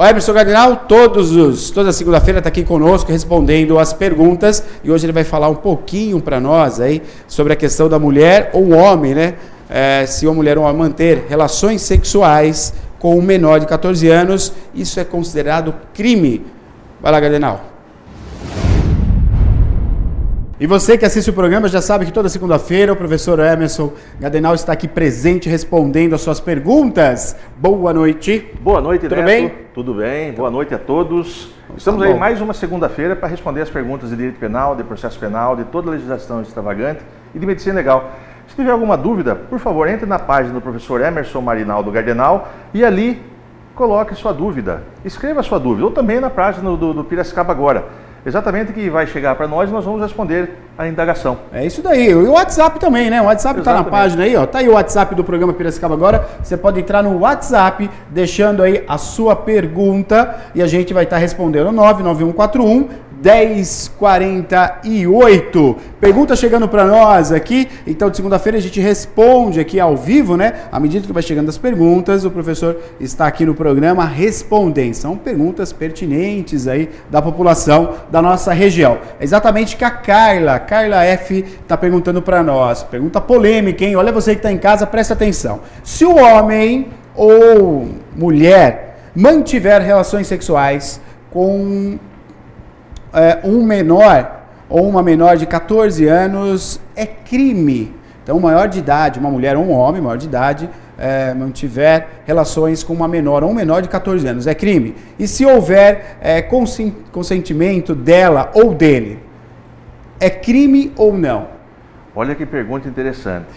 O Emerson Gardinal, toda segunda-feira está aqui conosco respondendo as perguntas e hoje ele vai falar um pouquinho para nós aí sobre a questão da mulher ou homem, né? Se uma mulher ou homem manter relações sexuais com um menor de 14 anos, isso é considerado crime. Vai lá, Gardinal. E você que assiste o programa já sabe que toda segunda-feira o professor Emerson Gardinal está aqui presente respondendo as suas perguntas. Boa noite. Boa noite, Tudo Neto. bem? Tudo bem. Boa noite a todos. Estamos aí mais uma segunda-feira para responder as perguntas de direito penal, de processo penal, de toda a legislação extravagante e de medicina legal. Se tiver alguma dúvida, por favor, entre na página do professor Emerson Marinaldo Gardinal e ali coloque sua dúvida. Escreva sua dúvida, ou também na página do Piracicaba Agora. Exatamente que vai chegar para nós vamos responder a indagação. É isso daí. E o WhatsApp também, né? O WhatsApp está na página aí, ó. Tá aí o WhatsApp do programa Piracicaba Agora. Você pode entrar no WhatsApp, deixando aí a sua pergunta e a gente vai estar respondendo. 99141 1048. Pergunta chegando para nós aqui. Então, de segunda-feira a gente responde aqui ao vivo, né? À medida que vai chegando as perguntas, o professor está aqui no programa respondendo. São perguntas pertinentes aí da população da nossa região. É exatamente que a Carla F está perguntando para nós. Pergunta polêmica, hein? Olha você que está em casa, presta atenção. Se o homem ou mulher mantiver relações sexuais com um menor ou uma menor de 14 anos, é crime. Então, maior de idade, uma mulher ou um homem maior de idade, mantiver relações com uma menor ou um menor de 14 anos, é crime. E se houver consentimento dela ou dele, é crime ou não? Olha que pergunta interessante.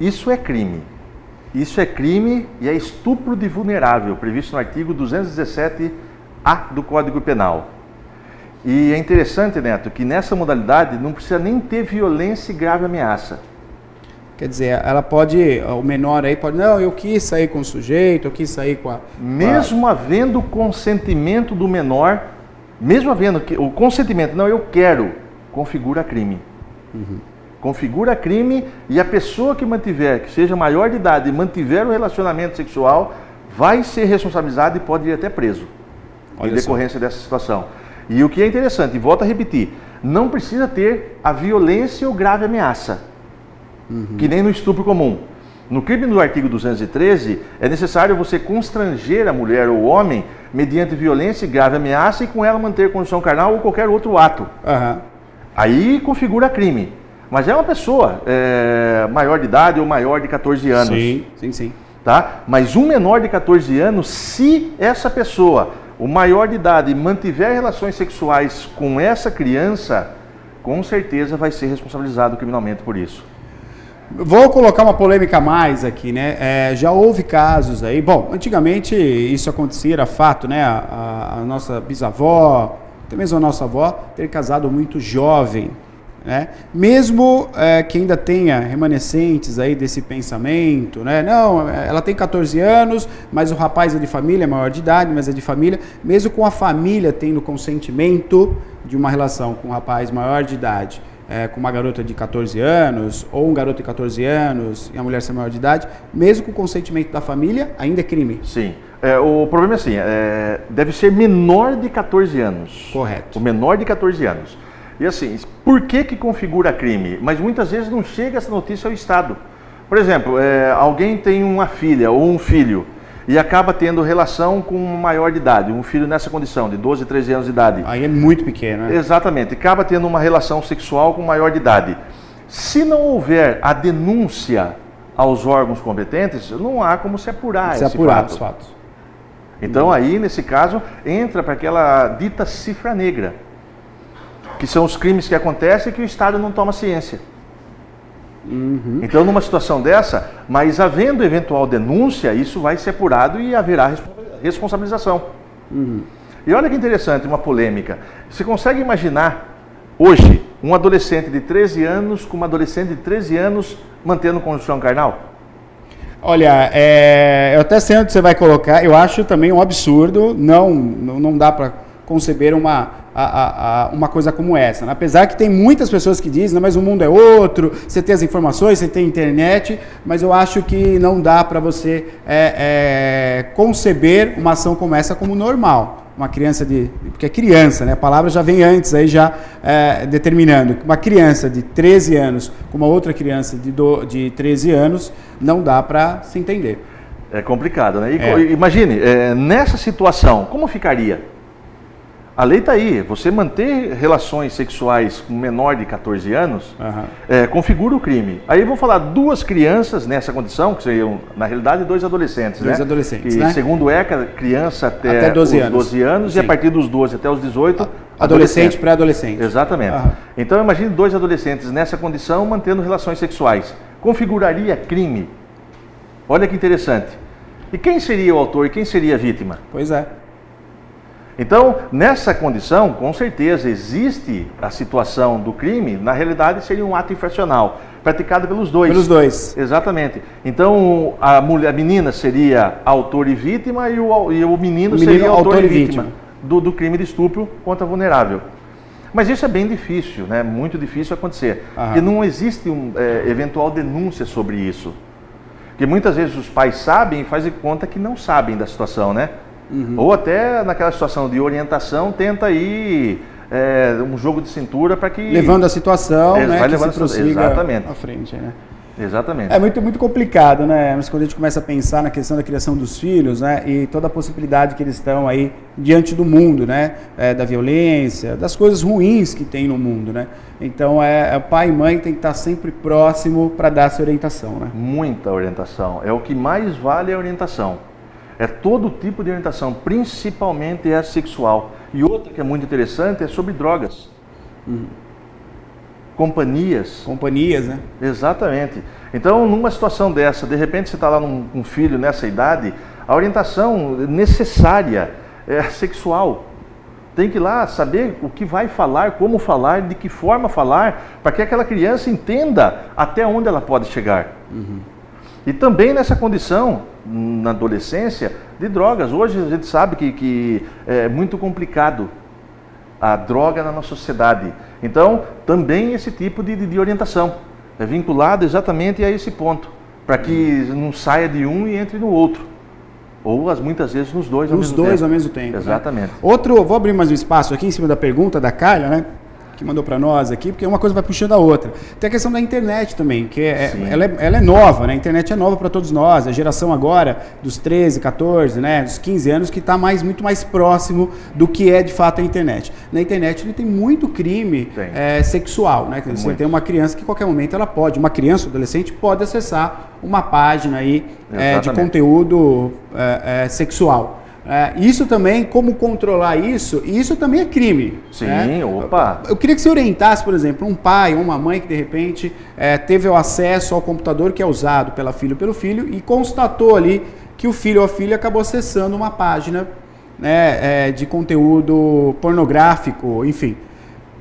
Isso é crime. Isso é crime e é estupro de vulnerável, previsto no artigo 217-A do Código Penal. E é interessante, Neto, que nessa modalidade não precisa nem ter violência e grave ameaça. Quer dizer, ela pode, o menor aí pode, não, eu quis sair com o sujeito, eu quis sair com a... Mesmo havendo consentimento do menor, mesmo havendo o consentimento, não, eu quero, configura crime. Uhum. Configura crime e a pessoa que mantiver, que seja maior de idade e mantiver o relacionamento sexual, vai ser responsabilizada e pode ir até preso. Em decorrência dessa situação. E o que é interessante, e volto a repetir, não precisa ter a violência ou grave ameaça, que nem no estupro comum. No crime do artigo 213, é necessário você constranger a mulher ou o homem mediante violência e grave ameaça e com ela manter condição carnal ou qualquer outro ato. Uhum. Aí configura crime. Mas é uma pessoa maior de idade ou maior de 14 anos. Sim. Tá? Mas um menor de 14 anos, se essa pessoa, o maior de idade, mantiver relações sexuais com essa criança, com certeza vai ser responsabilizado criminalmente por isso. Vou colocar uma polêmica a mais aqui, né? Já houve casos aí, bom, antigamente isso acontecia, era fato, né? A nossa bisavó, até mesmo a nossa avó, ter casado muito jovem, né? Mesmo que ainda tenha remanescentes aí desse pensamento, né? Não, ela tem 14 anos, mas o rapaz é de família, é maior de idade, mas é de família. Mesmo com a família tendo consentimento de uma relação com um rapaz maior de idade, com uma garota de 14 anos, ou um garoto de 14 anos e a mulher ser maior de idade, mesmo com o consentimento da família, ainda é crime. Sim. O problema é assim, deve ser menor de 14 anos. Correto. O menor de 14 anos. E assim, por que configura crime? Mas muitas vezes não chega essa notícia ao Estado. Por exemplo, alguém tem uma filha ou um filho e acaba tendo relação com um maior de idade, um filho nessa condição, de 12, 13 anos de idade. Aí é muito pequeno, né? Exatamente, acaba tendo uma relação sexual com um maior de idade. Se não houver a denúncia aos órgãos competentes, não há como se apurar esse fato. Os fatos. Então aí, nesse caso, entra para aquela dita cifra negra, que são os crimes que acontecem e que o Estado não toma ciência. Então, numa situação dessa, mas havendo eventual denúncia, isso vai ser apurado e haverá responsabilização. E olha que interessante, uma polêmica. Você consegue imaginar, hoje, um adolescente de 13 anos com uma adolescente de 13 anos mantendo condição carnal? Olha, eu até sei onde você vai colocar, eu acho também um absurdo, não dá para conceber uma uma coisa como essa, né? Apesar que tem muitas pessoas que dizem, mas o mundo é outro, você tem as informações, você tem internet, mas eu acho que não dá para você conceber uma ação como essa como normal. Uma criança porque é criança, né? A palavra já vem antes, aí já determinando. Uma criança de 13 anos com uma outra criança de 13 anos, não dá para se entender. É complicado, né? Imagine, nessa situação, como ficaria? A lei está aí, você manter relações sexuais com menor de 14 anos, configura o crime. Aí eu vou falar 2 crianças nessa condição, que seriam, na realidade, 2 adolescentes. 2 adolescentes, que, né? Segundo o ECA, criança até 12 anos Sim. E a partir dos 12 até os 18, adolescente, pré-adolescente. Exatamente. Então imagine 2 adolescentes nessa condição mantendo relações sexuais. Configuraria crime. Olha que interessante. E quem seria o autor e quem seria a vítima? Pois é. Então, nessa condição, com certeza existe a situação do crime, na realidade seria um ato infracional, praticado pelos dois. Pelos dois. Exatamente. Então, a menina seria autor e vítima e o menino seria autor e vítima do crime de estupro contra vulnerável. Mas isso é bem difícil, né? Muito difícil acontecer. Porque não existe eventual denúncia sobre isso. Porque muitas vezes os pais sabem e fazem conta que não sabem da situação, né? Ou até naquela situação de orientação, tenta ir um jogo de cintura para que... Levando a situação, né, vai que levando se prossiga exatamente. à frente, né? Exatamente. É muito complicado, né? Mas quando a gente começa a pensar na questão da criação dos filhos, né? E toda a possibilidade que eles estão aí diante do mundo, né? Da violência, das coisas ruins que tem no mundo, né? Então, pai e mãe tem que estar sempre próximo para dar essa orientação, né? Muita orientação. É o que mais vale a orientação. É todo tipo de orientação, principalmente a sexual. E outra que é muito interessante é sobre drogas. Companhias, né? Exatamente. Então, numa situação dessa, de repente você está lá com um filho nessa idade, a orientação necessária é sexual. Tem que ir lá saber o que vai falar, como falar, de que forma falar, para que aquela criança entenda até onde ela pode chegar. E também nessa condição, na adolescência, de drogas. Hoje a gente sabe que é muito complicado a droga na nossa sociedade. Então, também esse tipo de orientação é vinculado exatamente a esse ponto, para que não saia de um e entre no outro. Ou muitas vezes nos dois ao mesmo tempo. Os dois ao mesmo tempo. Exatamente. Né? Vou abrir mais um espaço aqui em cima da pergunta da Carla, né? Que mandou para nós aqui, porque uma coisa vai puxando a outra. Tem a questão da internet também, que ela é nova, né? A internet é nova para todos nós. A geração agora dos 13, 14, né? Dos 15 anos que está muito mais próximo do que é de fato a internet. Na internet ele tem muito crime sexual, né? Você tem uma criança que a qualquer momento uma criança, adolescente, pode acessar uma página aí de conteúdo sexual. Isso também, como controlar isso, e isso também é crime. Sim, né? Opa! Eu queria que você orientasse, por exemplo, um pai ou uma mãe que de repente teve o acesso ao computador que é usado pela filha ou pelo filho e constatou ali que o filho ou a filha acabou acessando uma página, né, de conteúdo pornográfico, enfim.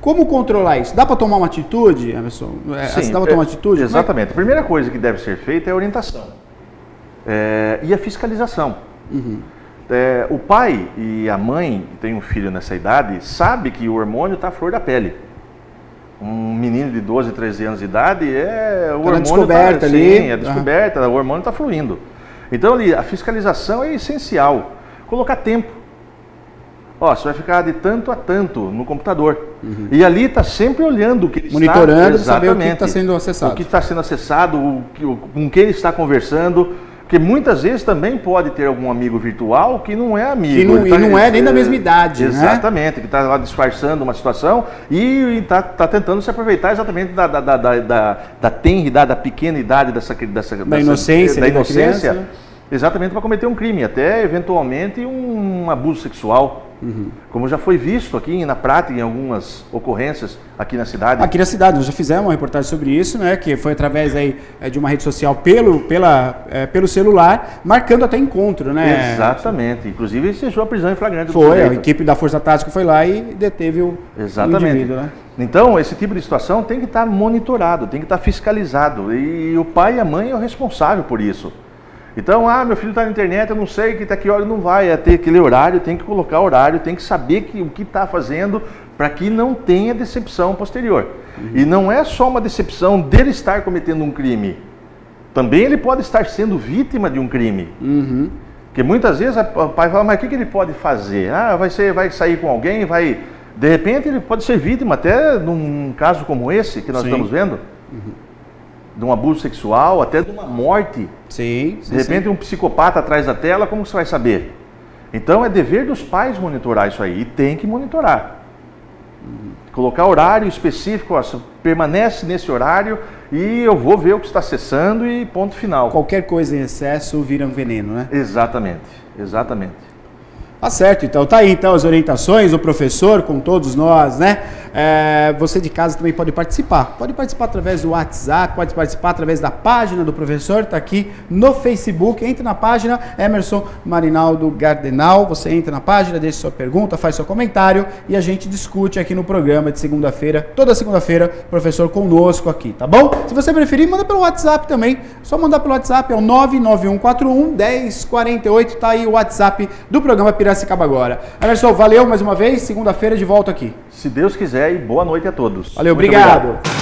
Como controlar isso? Dá para tomar uma atitude, Emerson? Sim, dá para tomar uma atitude? Exatamente. A primeira coisa que deve ser feita é a orientação e a fiscalização. O pai e a mãe que tem um filho nessa idade sabe que o hormônio está à flor da pele. Um menino de 12, 13 anos de idade o hormônio descoberta ali. A descoberta, o hormônio está fluindo. Então a fiscalização é essencial. Colocar tempo. Você vai ficar de tanto a tanto no computador. E ali está sempre olhando o que ele monitorando, saber o que está sendo acessado. O que está sendo acessado, com quem ele está conversando. Porque muitas vezes também pode ter algum amigo virtual que não é amigo. Não é nem da mesma idade. Exatamente, que está lá disfarçando uma situação e está tentando se aproveitar exatamente da tenra idade, da pequena idade da inocência. Da inocência, exatamente para cometer um crime, até eventualmente um abuso sexual. Como já foi visto aqui na prática em algumas ocorrências aqui na cidade. Aqui na cidade, nós já fizemos uma reportagem sobre isso, né? Que foi através aí, de uma rede social pelo celular, marcando até encontro, né? Exatamente. Inclusive, ensejou a prisão em flagrante. Foi, a equipe da Força Tática foi lá e deteve o indivíduo, né? Então, esse tipo de situação tem que estar monitorado, tem que estar fiscalizado. E o pai e a mãe é o responsável por isso. Então, meu filho está na internet, eu não sei que hora não vai, ter aquele horário, tem que colocar horário, tem que saber o que está fazendo, para que não tenha decepção posterior. E não é só uma decepção dele estar cometendo um crime. Também ele pode estar sendo vítima de um crime. Porque muitas vezes o pai fala, mas o que ele pode fazer? Vai sair com alguém, vai... De repente ele pode ser vítima, até num caso como esse que nós estamos vendo, de um abuso sexual, até de uma morte. De repente um psicopata atrás da tela, como você vai saber? Então é dever dos pais monitorar isso aí, e tem que monitorar. Colocar horário específico, permanece nesse horário e eu vou ver o que está acessando e ponto final. Qualquer coisa em excesso vira um veneno, né? Exatamente, exatamente. Tá certo, então tá aí então as orientações, o professor com todos nós, né? Você de casa também pode participar através do WhatsApp, pode participar através da página do professor, tá aqui no Facebook, entra na página Emerson Marinaldo Gardenal, você entra na página, deixa sua pergunta, faz seu comentário e a gente discute aqui no programa de segunda-feira, toda segunda-feira, professor conosco aqui, tá bom? Se você preferir, manda pelo WhatsApp também, só mandar pelo WhatsApp, é o 991411048, tá aí o WhatsApp do programa Piracicaba Agora. Emerson, valeu mais uma vez, segunda-feira de volta aqui. Se Deus quiser, e boa noite a todos. Valeu, obrigado.